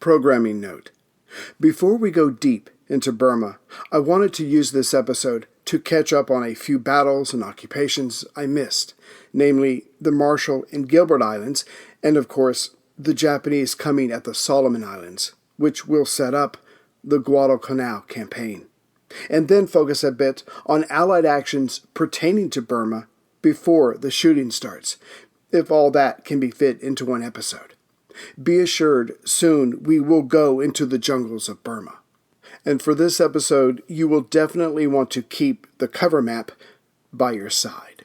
Programming note. Before we go deep into Burma, I wanted to use this episode to catch up on a few battles and occupations I missed, namely the Marshall and Gilbert Islands, and of course, the Japanese coming at the Solomon Islands, which will set up the Guadalcanal campaign, and then focus a bit on Allied actions pertaining to Burma before the shooting starts, if all that can be fit into one episode. Be assured, soon we will go into the jungles of Burma. And for this episode, you will definitely want to keep the cover map by your side.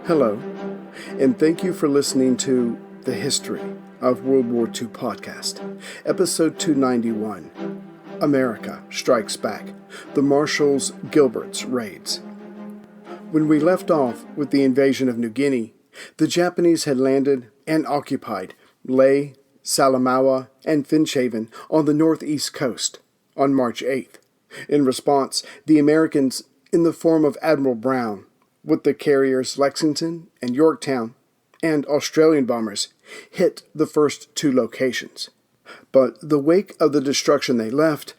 Hello, and thank you for listening to The History of World War II podcast, episode 291, America Strikes Back, the Marshalls Gilberts raids. When we left off with the invasion of New Guinea, the Japanese had landed and occupied Lae, Salamaua, and Finschhaven on the northeast coast on March 8th. In response, the Americans, in the form of Admiral Brown, with the carriers Lexington and Yorktown, and Australian bombers, hit the first two locations. But the wake of the destruction they left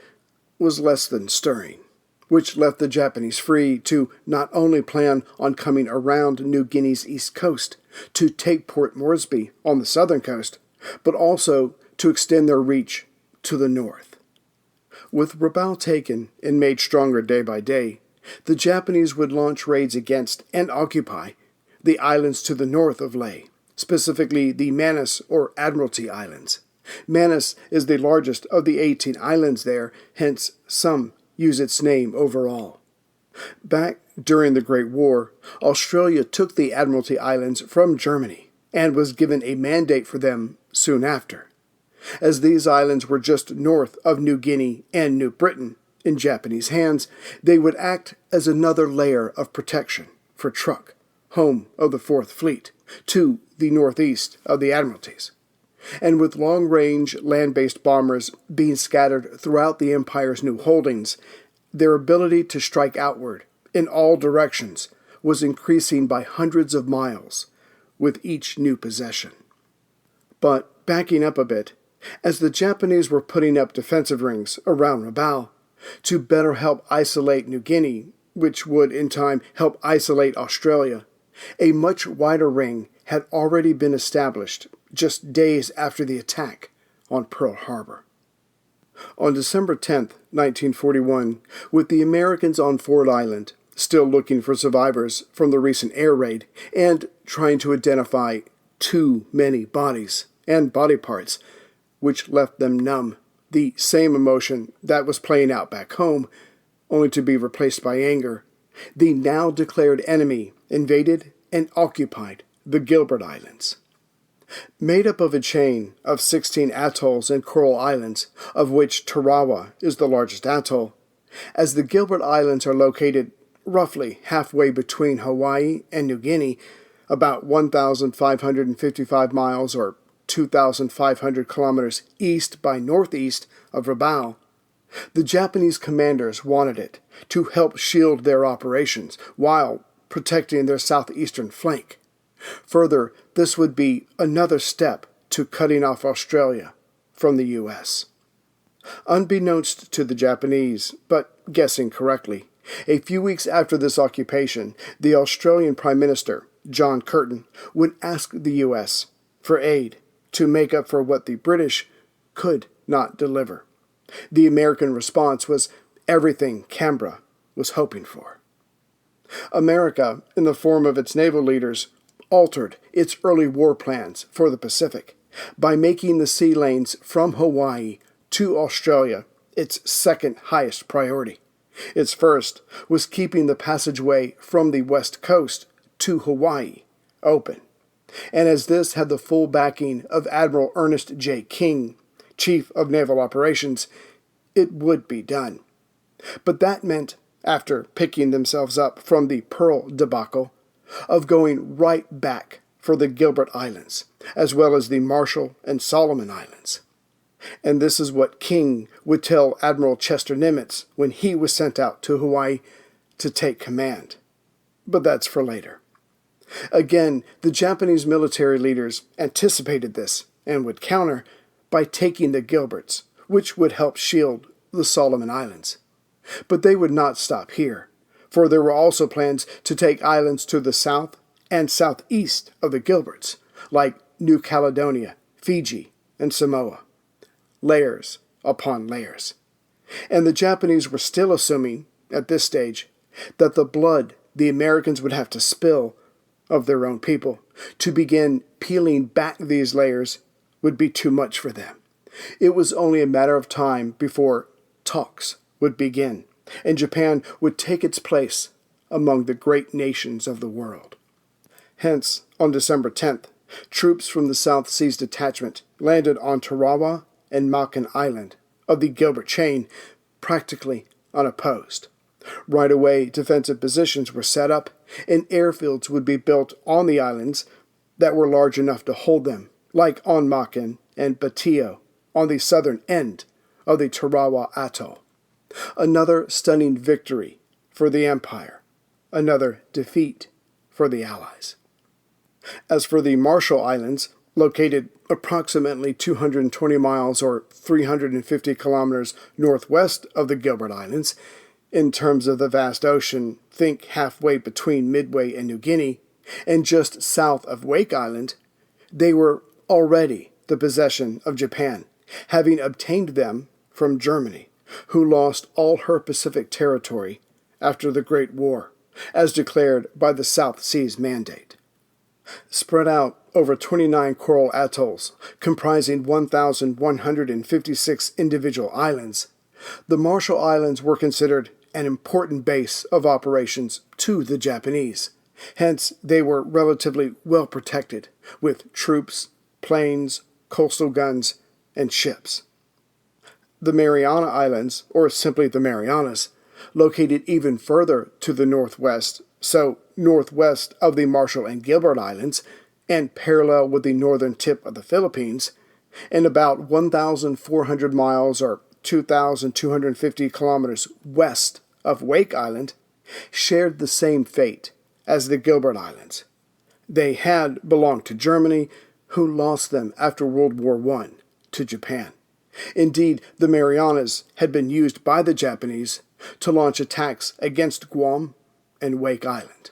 was less than stirring, which left the Japanese free to not only plan on coming around New Guinea's east coast to take Port Moresby on the southern coast, but also to extend their reach to the north. With Rabaul taken and made stronger day by day, the Japanese would launch raids against and occupy the islands to the north of Lae, specifically the Manus or Admiralty Islands. Manus is the largest of the 18 islands there, hence some use its name overall. Back during the Great War, Australia took the Admiralty Islands from Germany and was given a mandate for them soon after. As these islands were just north of New Guinea and New Britain in Japanese hands, they would act as another layer of protection for Truk, home of the Fourth Fleet, to the northeast of the Admiralties. And with long-range land-based bombers being scattered throughout the Empire's new holdings, their ability to strike outward in all directions was increasing by hundreds of miles with each new possession. But backing up a bit, as the Japanese were putting up defensive rings around Rabaul to better help isolate New Guinea, which would in time help isolate Australia, a much wider ring had already been established just days after the attack on Pearl Harbor. On December 10, 1941, with the Americans on Ford Island, still looking for survivors from the recent air raid and trying to identify too many bodies and body parts, which left them numb, the same emotion that was playing out back home, only to be replaced by anger, the now declared enemy invaded and occupied the Gilbert Islands. Made up of a chain of 16 atolls and coral islands, of which Tarawa is the largest atoll, as the Gilbert Islands are located roughly halfway between Hawaii and New Guinea, about 1,555 miles or 2,500 kilometers east by northeast of Rabaul, the Japanese commanders wanted it to help shield their operations while protecting their southeastern flank. Further, this would be another step to cutting off Australia from the U.S. Unbeknownst to the Japanese, but guessing correctly, a few weeks after this occupation, the Australian Prime Minister, John Curtin, would ask the U.S. for aid to make up for what the British could not deliver. The American response was everything Canberra was hoping for. America, in the form of its naval leaders, altered its early war plans for the Pacific by making the sea lanes from Hawaii to Australia its second highest priority. Its first was keeping the passageway from the west coast to Hawaii open. And as this had the full backing of Admiral Ernest J. King, Chief of Naval Operations, it would be done. But that meant, after picking themselves up from the Pearl debacle, of going right back for the Gilbert Islands, as well as the Marshall and Solomon Islands. And this is what King would tell Admiral Chester Nimitz when he was sent out to Hawaii to take command. but that's for later. Again, the Japanese military leaders anticipated this and would counter by taking the Gilberts, which would help shield the Solomon Islands. But they would not stop here, for there were also plans to take islands to the south and southeast of the Gilberts, like New Caledonia, Fiji, and Samoa. Layers upon layers. And the Japanese were still assuming, at this stage, that the blood the Americans would have to spill of their own people to begin peeling back these layers would be too much for them. It was only a matter of time before talks would begin, and Japan would take its place among the great nations of the world. Hence, on December 10th, troops from the South Seas Detachment landed on Tarawa and Makin Island of the Gilbert chain, practically unopposed. Right away, defensive positions were set up, and airfields would be built on the islands that were large enough to hold them, like on Makin and Batio on the southern end of the Tarawa Atoll. Another stunning victory for the Empire, another defeat for the Allies. As for the Marshall Islands, located approximately 220 miles or 350 kilometers northwest of the Gilbert Islands, in terms of the vast ocean, think halfway between Midway and New Guinea, and just south of Wake Island, they were already the possession of Japan, having obtained them from Germany, who lost all her Pacific territory after the Great War, as declared by the South Seas Mandate. Spread out over 29 coral atolls, comprising 1,156 individual islands, the Marshall Islands were considered an important base of operations to the Japanese. Hence, they were relatively well protected, with troops, planes, coastal guns, and ships. The Mariana Islands, or simply the Marianas, located even further to the northwest, so northwest of the Marshall and Gilbert Islands, and parallel with the northern tip of the Philippines, and about 1,400 miles or 2,250 kilometers west of Wake Island, shared the same fate as the Gilbert Islands. They had belonged to Germany, who lost them after World War I to Japan. Indeed, the Marianas had been used by the Japanese to launch attacks against Guam and Wake Island.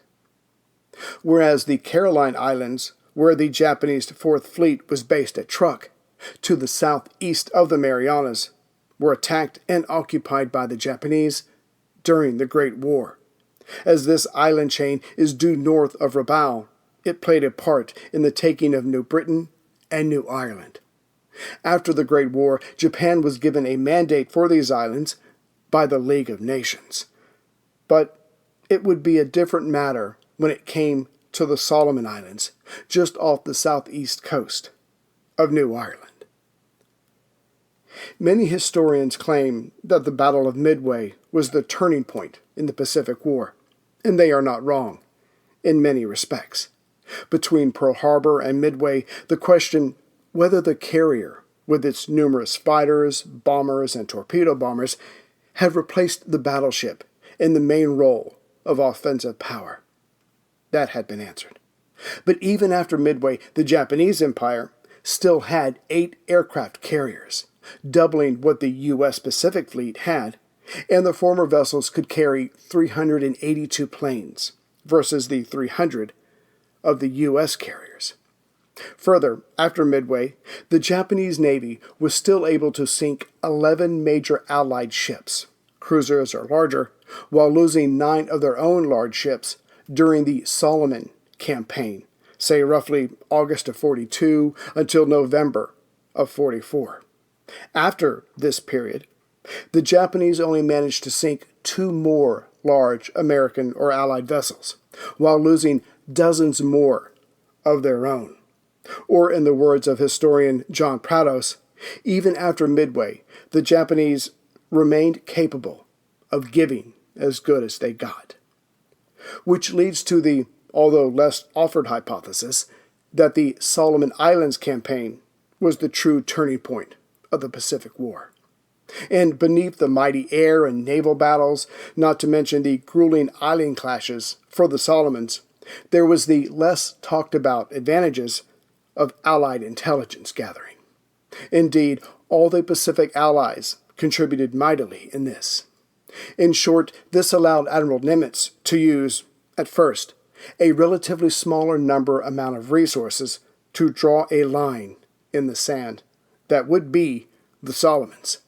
Whereas the Caroline Islands, where the Japanese Fourth Fleet was based at Truk, to the southeast of the Marianas, were attacked and occupied by the Japanese during the Great War. As this island chain is due north of Rabaul, it played a part in the taking of New Britain and New Ireland. After the Great War, Japan was given a mandate for these islands by the League of Nations. But it would be a different matter when it came to the Solomon Islands, just off the southeast coast of New Ireland. Many historians claim that the Battle of Midway was the turning point in the Pacific War, and they are not wrong, in many respects. Between Pearl Harbor and Midway, the question whether the carrier, with its numerous fighters, bombers, and torpedo bombers, had replaced the battleship in the main role of offensive power. That had been answered. But even after Midway, the Japanese Empire still had 8 aircraft carriers, doubling what the U.S. Pacific Fleet had, and the former vessels could carry 382 planes versus the 300 of the U.S. carriers. Further, after Midway, the Japanese Navy was still able to sink 11 major Allied ships, cruisers or larger, while losing 9 of their own large ships during the Solomon campaign, say roughly August of 42 until November of 44. After this period, the Japanese only managed to sink 2 more large American or Allied vessels, while losing dozens more of their own. Or, in the words of historian John Prados, even after Midway, the Japanese remained capable of giving as good as they got. Which leads to the, although less offered hypothesis, that the Solomon Islands campaign was the true turning point of the Pacific War. And beneath the mighty air and naval battles, not to mention the grueling island clashes for the Solomons, there was the less talked about advantages of Allied intelligence gathering. Indeed, all the Pacific allies contributed mightily in this. In short, this allowed Admiral Nimitz to use, at first, a relatively smaller amount of resources to draw a line in the sand that would be the Solomons,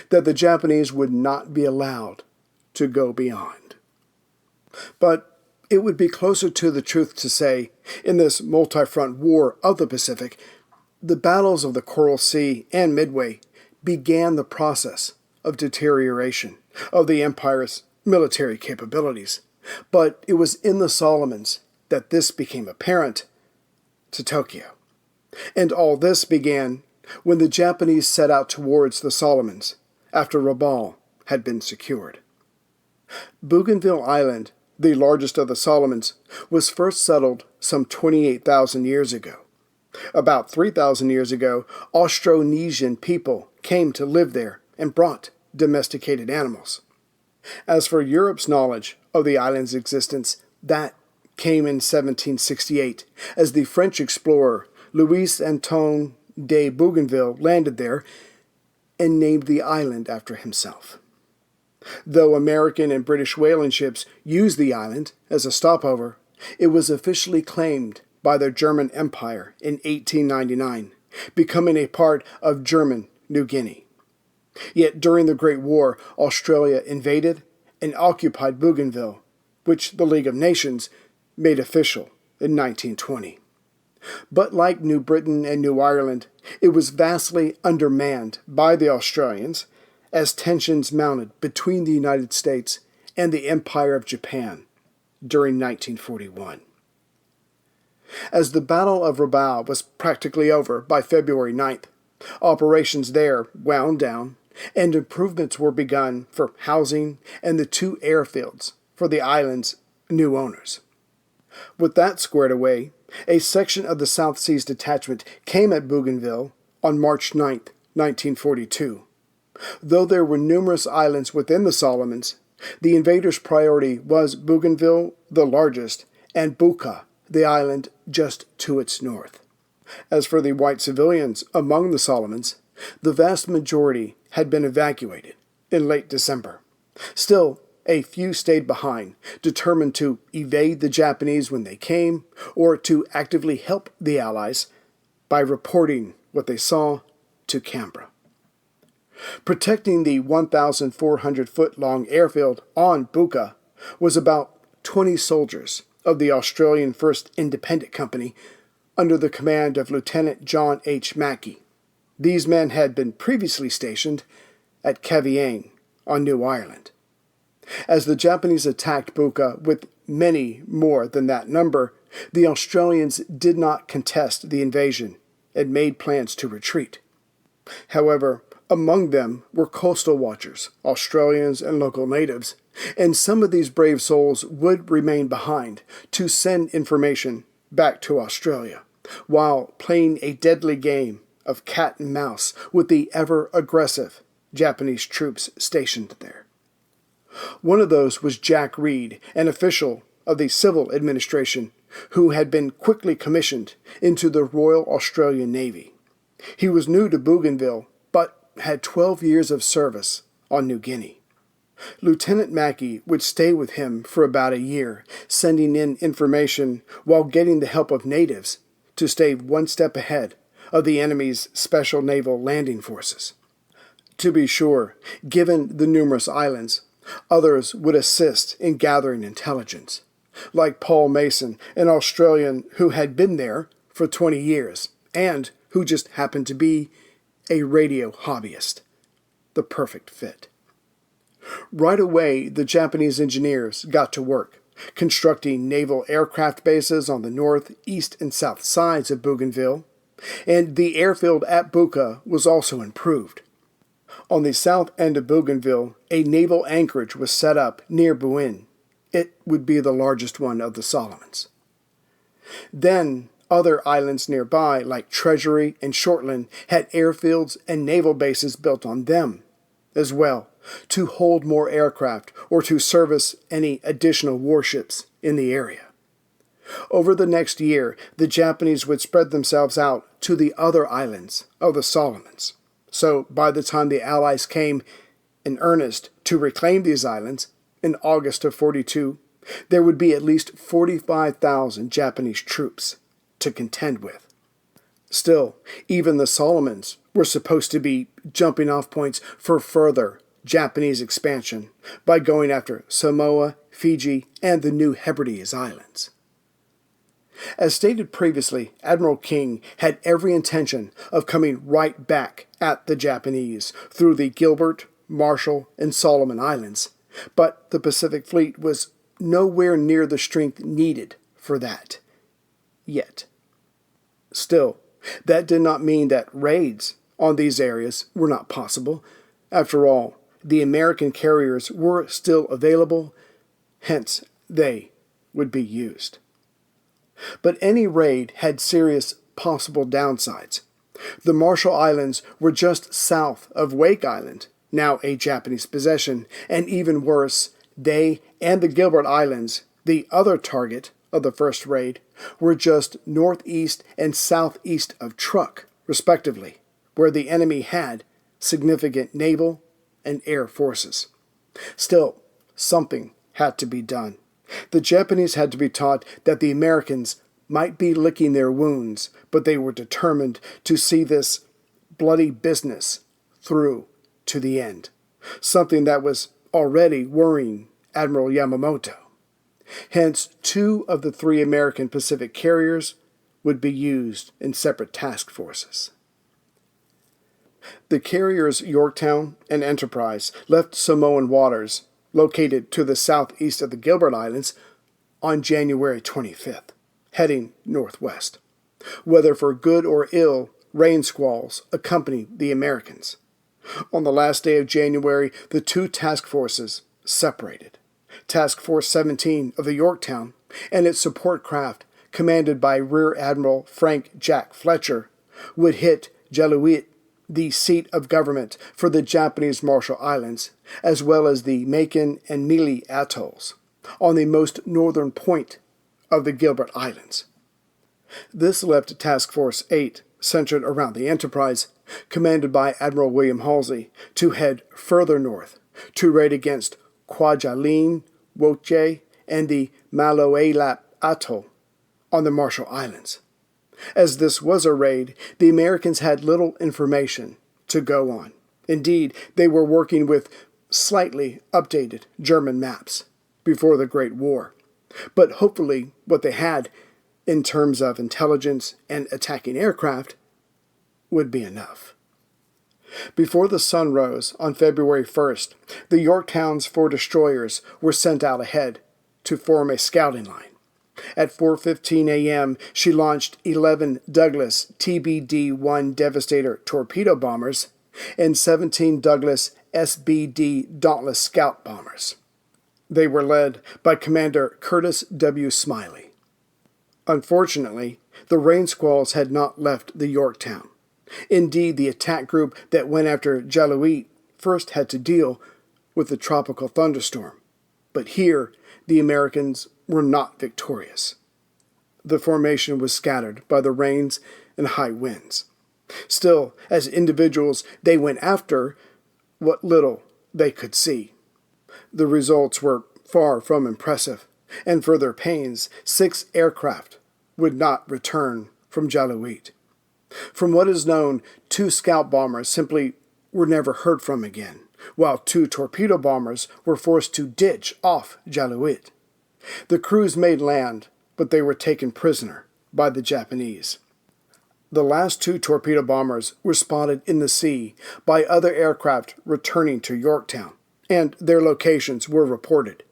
that the Japanese would not be allowed to go beyond. But it would be closer to the truth to say, in this multi-front war of the Pacific, the battles of the Coral Sea and Midway began the process of deterioration of the Empire's military capabilities. But it was in the Solomons that this became apparent to Tokyo. And all this began when the Japanese set out towards the Solomons after Rabaul had been secured. Bougainville Island, the largest of the Solomons, was first settled some 28,000 years ago. About 3,000 years ago, Austronesian people came to live there and brought domesticated animals. As for Europe's knowledge of the island's existence, that came in 1768 as the French explorer Louis Antoine de Bougainville landed there and named the island after himself. Though American and British whaling ships used the island as a stopover, it was officially claimed by the German Empire in 1899, becoming a part of German New Guinea. Yet during the Great War, Australia invaded and occupied Bougainville, which the League of Nations made official in 1920. But like New Britain and New Ireland, it was vastly undermanned by the Australians as tensions mounted between the United States and the Empire of Japan during 1941. As the Battle of Rabaul was practically over by February 9th, operations there wound down and improvements were begun for housing and the 2 airfields for the island's new owners. With that squared away, a section of the South Seas Detachment came at Bougainville on March 9th, 1942. Though there were numerous islands within the Solomons, the invaders' priority was Bougainville, the largest, and Buka, the island just to its north. As for the white civilians among the Solomons, the vast majority had been evacuated in late December. Still, a few stayed behind, determined to evade the Japanese when they came, or to actively help the Allies by reporting what they saw to Canberra. Protecting the 1,400-foot-long airfield on Buka was about 20 soldiers of the Australian 1st Independent Company under the command of Lieutenant John H. Mackey. These men had been previously stationed at Kavieng on New Ireland. As the Japanese attacked Buka with many more than that number, the Australians did not contest the invasion and made plans to retreat. However, among them were coastal watchers, Australians and local natives, and some of these brave souls would remain behind to send information back to Australia, while playing a deadly game of cat and mouse with the ever-aggressive Japanese troops stationed there. One of those was Jack Reed, an official of the civil administration who had been quickly commissioned into the Royal Australian Navy. He was new to Bougainville, but had 12 years of service on New Guinea. Lieutenant Mackey would stay with him for about a year, sending in information while getting the help of natives to stay one step ahead of the enemy's special naval landing forces. To be sure, given the numerous islands, others would assist in gathering intelligence, like Paul Mason, an Australian who had been there for 20 years and who just happened to be a radio hobbyist. The perfect fit. Right away, the Japanese engineers got to work, constructing naval aircraft bases on the north, east, and south sides of Bougainville, and the airfield at Buka was also improved. On the south end of Bougainville, a naval anchorage was set up near Buin. It would be the largest one of the Solomons. Then, other islands nearby, like Treasury and Shortland, had airfields and naval bases built on them. as well to hold more aircraft or to service any additional warships in the area. Over the next year, the Japanese would spread themselves out to the other islands of the Solomons. So by the time the Allies came in earnest to reclaim these islands in August of 42, there would be at least 45,000 Japanese troops to contend with. Still, even the Solomons were supposed to be jumping off points for further Japanese expansion by going after Samoa, Fiji, and the New Hebrides Islands. As stated previously, Admiral King had every intention of coming right back at the Japanese through the Gilbert, Marshall, and Solomon Islands, but the Pacific Fleet was nowhere near the strength needed for that yet. Still, that did not mean that raids on these areas were not possible. After all, the American carriers were still available, hence they would be used. But any raid had serious possible downsides. The Marshall Islands were just south of Wake Island, now a Japanese possession, and even worse, they and the Gilbert Islands, the other target of the first raid, were just northeast and southeast of Truk, respectively, where the enemy had significant naval and air forces. Still, something had to be done. The Japanese had to be taught that the Americans might be licking their wounds, but they were determined to see this bloody business through to the end, something that was already worrying Admiral Yamamoto. Hence, 2 of the 3 American Pacific carriers would be used in separate task forces. The carriers Yorktown and Enterprise left Samoan waters, located to the southeast of the Gilbert Islands, on January 25th, heading northwest. Whether for good or ill, rain squalls accompanied the Americans. On the last day of January, the 2 task forces separated. Task Force 17 of the Yorktown and its support craft, commanded by Rear Admiral Frank Jack Fletcher, would hit Jaluit, the seat of government for the Japanese Marshall Islands, as well as the Makin and Mealy atolls, on the most northern point of the Gilbert Islands. This left Task Force 8, centered around the Enterprise, commanded by Admiral William Halsey, to head further north to raid against Kwajalein, Woche, and the Maloelap Atoll on the Marshall Islands. As this was a raid, the Americans had little information to go on. Indeed, they were working with slightly updated German maps before the Great War. But hopefully what they had in terms of intelligence and attacking aircraft would be enough. Before the sun rose on February 1st, the Yorktown's 4 destroyers were sent out ahead to form a scouting line. At 4:15 a.m., she launched 11 Douglas TBD-1 Devastator torpedo bombers and 17 Douglas SBD Dauntless scout bombers. They were led by Commander Curtis W. Smiley. Unfortunately, the rain squalls had not left the Yorktown. Indeed, the attack group that went after Jaluit first had to deal with the tropical thunderstorm. But here, the Americans were not victorious. The formation was scattered by the rains and high winds. Still, as individuals, they went after what little they could see. The results were far from impressive, and for their pains, 6 aircraft would not return from Jaluit. From what is known, 2 scout bombers simply were never heard from again, while 2 torpedo bombers were forced to ditch off Jaluit. The crews made land, but they were taken prisoner by the Japanese. The last 2 torpedo bombers were spotted in the sea by other aircraft returning to Yorktown, and their locations were reported.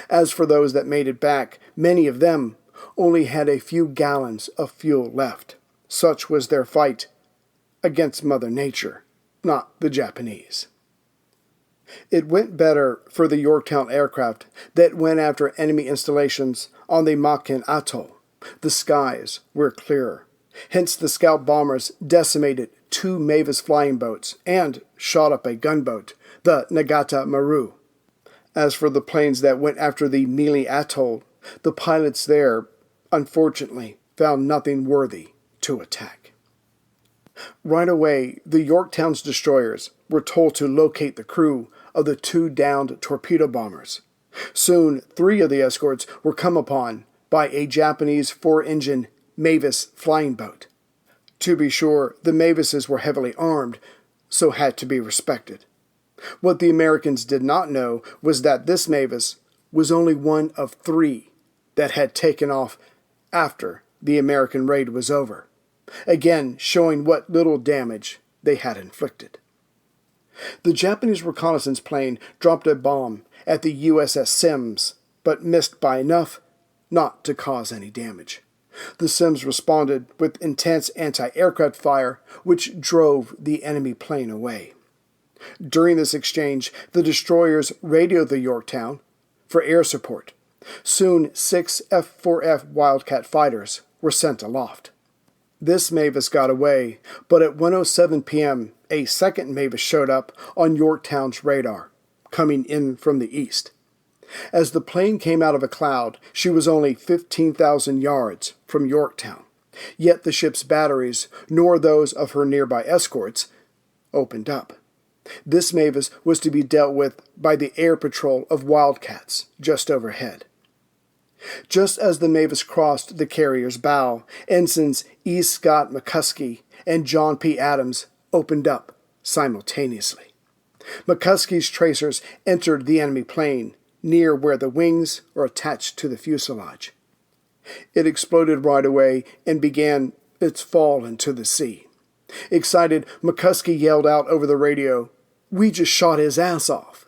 As for those that made it back, many of them only had a few gallons of fuel left. Such was their fight against Mother Nature, not the Japanese. It went better for the Yorktown aircraft that went after enemy installations on the Makin Atoll. The skies were clearer. Hence the scout bombers decimated 2 Mavis flying boats and shot up a gunboat, the Nagata Maru. As for the planes that went after the Mealy Atoll, the pilots there, unfortunately, found nothing worthy to attack. Right away, the Yorktown's destroyers were told to locate the crew of the 2 downed torpedo bombers. Soon, 3 of the escorts were come upon by a Japanese 4-engine Mavis flying boat. To be sure, the Mavises were heavily armed, so had to be respected. What the Americans did not know was that this Mavis was only one of 3 that had taken off after the American raid was over, again showing what little damage they had inflicted. The Japanese reconnaissance plane dropped a bomb at the USS Sims, but missed by enough not to cause any damage. The Sims responded with intense anti-aircraft fire, which drove the enemy plane away. During this exchange, the destroyers radioed the Yorktown for air support. Soon, 6 F-4F Wildcat fighters were sent aloft. This Mavis got away, but at 1:07 p.m., a second Mavis showed up on Yorktown's radar, coming in from the east. As the plane came out of a cloud, she was only 15,000 yards from Yorktown. Yet the ship's batteries, nor those of her nearby escorts, opened up. This Mavis was to be dealt with by the air patrol of Wildcats just overhead. Just as the Mavis crossed the carrier's bow, Ensigns E. Scott McCuskey and John P. Adams opened up simultaneously. McCuskey's tracers entered the enemy plane, near where the wings are attached to the fuselage. It exploded right away and began its fall into the sea. Excited, McCuskey yelled out over the radio, "We just shot his ass off."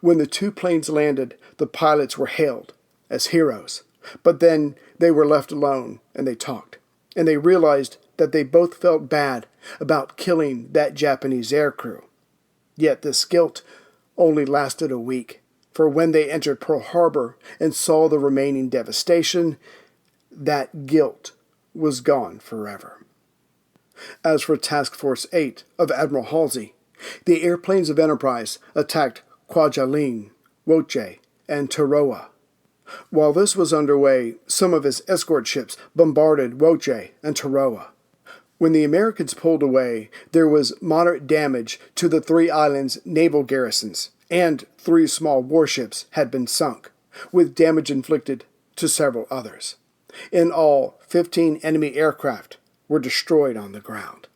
When the 2 planes landed, the pilots were hailed as heroes, but then they were left alone and they talked, and they realized that they both felt bad about killing that Japanese aircrew. Yet this guilt only lasted a week, for when they entered Pearl Harbor and saw the remaining devastation, that guilt was gone forever. As for Task Force 8 of Admiral Halsey, the airplanes of Enterprise attacked Kwajalein, Woche, and Tarawa. While this was underway, some of his escort ships bombarded Woche and Tarawa. When the Americans pulled away, there was moderate damage to the 3 islands' naval garrisons, and 3 small warships had been sunk, with damage inflicted to several others. In all, 15 enemy aircraft were destroyed on the ground.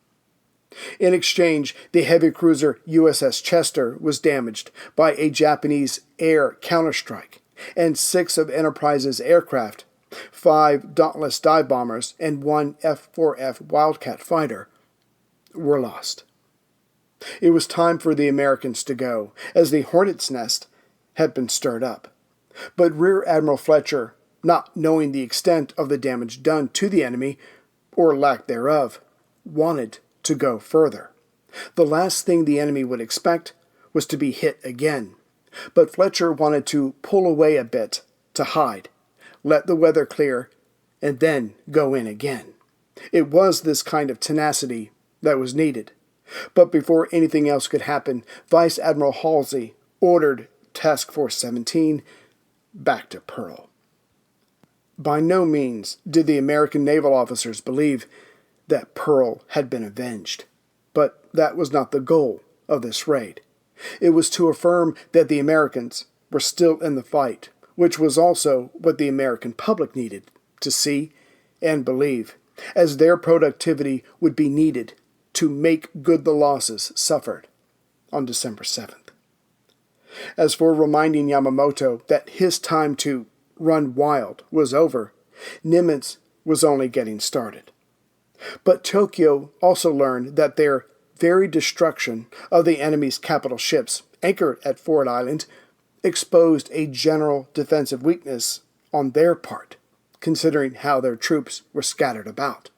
In exchange, the heavy cruiser USS Chester was damaged by a Japanese air counterstrike, and 6 of Enterprise's aircraft, 5 Dauntless dive bombers, and 1 F-4F Wildcat fighter, were lost. It was time for the Americans to go, as the hornet's nest had been stirred up. But Rear Admiral Fletcher, not knowing the extent of the damage done to the enemy, or lack thereof, wanted to go further. The last thing the enemy would expect was to be hit again. But Fletcher wanted to pull away a bit to hide, let the weather clear, and then go in again. It was this kind of tenacity that was needed. But before anything else could happen, Vice Admiral Halsey ordered Task Force 17 back to Pearl. By no means did the American naval officers believe that Pearl had been avenged, but that was not the goal of this raid. It was to affirm that the Americans were still in the fight, which was also what the American public needed to see and believe, as their productivity would be needed to make good the losses suffered on December 7th. As for reminding Yamamoto that his time to run wild was over, Nimitz was only getting started. But Tokyo also learned that their very destruction of the enemy's capital ships anchored at Ford Island exposed a general defensive weakness on their part, considering how their troops were scattered about.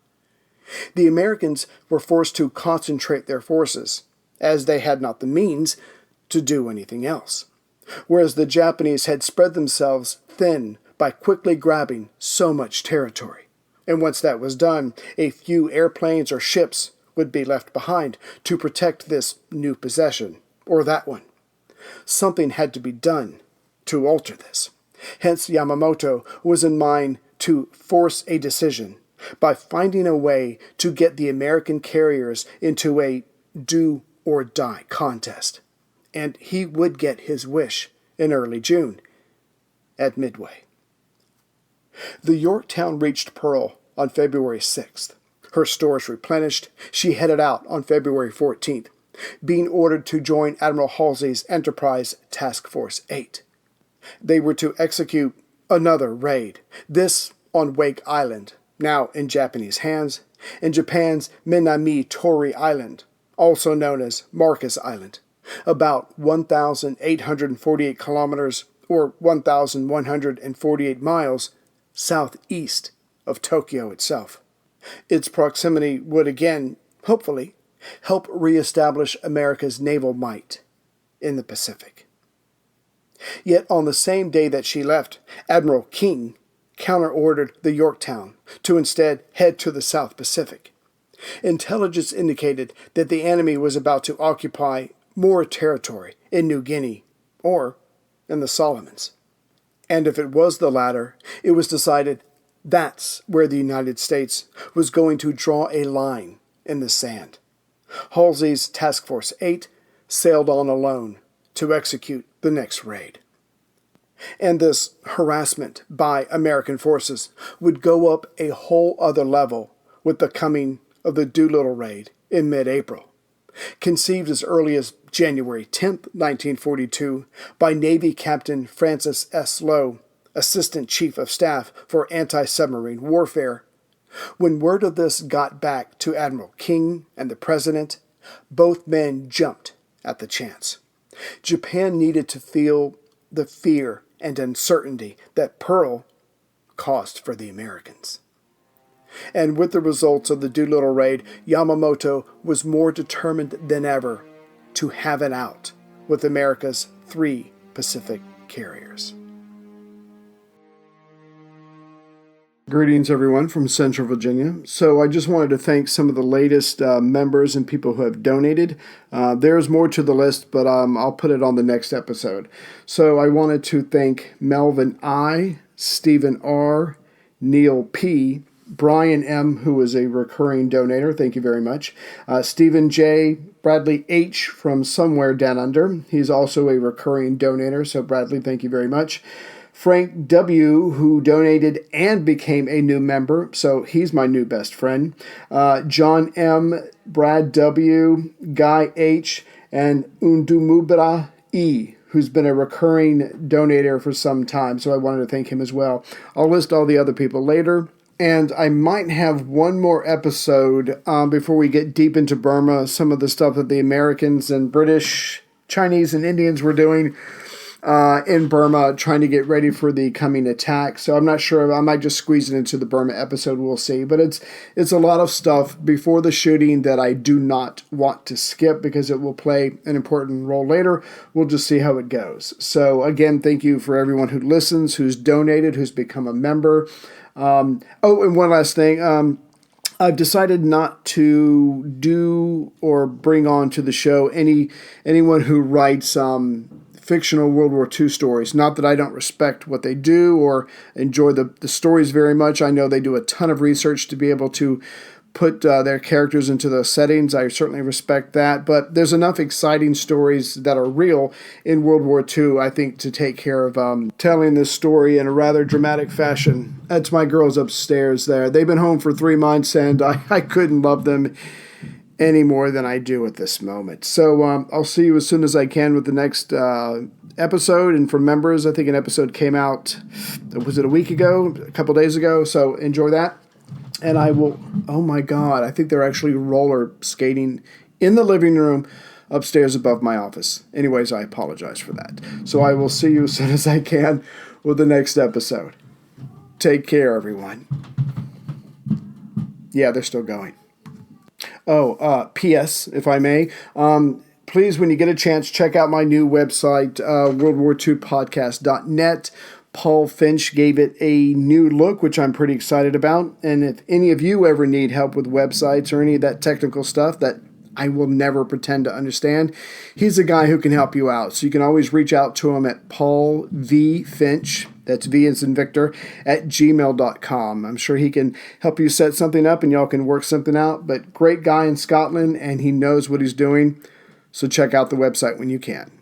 The Americans were forced to concentrate their forces, as they had not the means to do anything else, whereas the Japanese had spread themselves thin by quickly grabbing so much territory, And once that was done, a few airplanes or ships would be left behind to protect this new possession, or that one. Something had to be done to alter this. Hence, Yamamoto was in mind to force a decision by finding a way to get the American carriers into a do-or-die contest. And he would get his wish in early June at Midway. The Yorktown reached Pearl on February 6th. Her stores replenished, she headed out on February 14th, being ordered to join Admiral Halsey's Enterprise Task Force 8. They were to execute another raid, this on Wake Island, now in Japanese hands, and Japan's Minami-Tori Island, also known as Marcus Island, about 1,848 kilometers or 1,148 miles southeast of Tokyo itself. Its proximity would again, hopefully, help reestablish America's naval might in the Pacific. Yet on the same day that she left, Admiral King counter-ordered the Yorktown to instead head to the South Pacific. Intelligence indicated that the enemy was about to occupy more territory in New Guinea or in the Solomons. And if it was the latter, it was decided that's where the United States was going to draw a line in the sand. Halsey's Task Force 8 sailed on alone to execute the next raid. And this harassment by American forces would go up a whole other level with the coming of the Doolittle raid in mid-April. Conceived as early as January 10, 1942, by Navy Captain Francis S. Lowe, Assistant Chief of Staff for Anti-Submarine Warfare. When word of this got back to Admiral King and the President, both men jumped at the chance. Japan needed to feel the fear and uncertainty that Pearl caused for the Americans. And with the results of the Doolittle raid, Yamamoto was more determined than ever to have it out with America's 3 Pacific carriers. Greetings, everyone, from Central Virginia. So I just wanted to thank some of the latest members and people who have donated. There's more to the list, but I'll put it on the next episode. So I wanted to thank Melvin I., Stephen R., Neil P., Brian M., who is a recurring donator. Thank you very much. Stephen J., Bradley H. from somewhere down under. He's also a recurring donator. So Bradley, thank you very much. Frank W., who donated and became a new member, so he's my new best friend. John M., Brad W., Guy H., and Undumubra E., who's been a recurring donator for some time, so I wanted to thank him as well. I'll list all the other people later. And I might have one more episode before we get deep into Burma, some of the stuff that the Americans and British, Chinese, and Indians were doing in Burma, trying to get ready for the coming attack. So I'm not sure. I might just squeeze it into the Burma episode. We'll see. But it's a lot of stuff before the shooting that I do not want to skip because it will play an important role later. We'll just see how it goes. So again, thank you for everyone who listens, who's donated, who's become a member. And one last thing. I've decided not to do or bring on to the show anyone who writes fictional World War II stories. Not that I don't respect what they do or enjoy the stories very much. I know they do a ton of research to be able to put their characters into those settings. I certainly respect that. But there's enough exciting stories that are real in World War II, I think, to take care of telling this story in a rather dramatic fashion. That's my girls upstairs there. They've been home for 3 months, and I couldn't love them any more than I do at this moment. So I'll see you as soon as I can with the next episode. And for members, I think an episode came out, was it a week ago? A couple days ago. So enjoy that. And I will, oh my God, I think they're actually roller skating in the living room upstairs above my office. Anyways, I apologize for that. So I will see you as soon as I can with the next episode. Take care, everyone. Yeah, they're still going. P.S., if I may, please, when you get a chance, check out my new website, worldwar2podcast.net. Paul Finch gave it a new look, which I'm pretty excited about. And if any of you ever need help with websites or any of that technical stuff that I will never pretend to understand, he's a guy who can help you out. So you can always reach out to him at Paul V. Finch, that's V as in Victor, at gmail.com. I'm sure he can help you set something up and y'all can work something out. But great guy in Scotland, and he knows what he's doing. So check out the website when you can.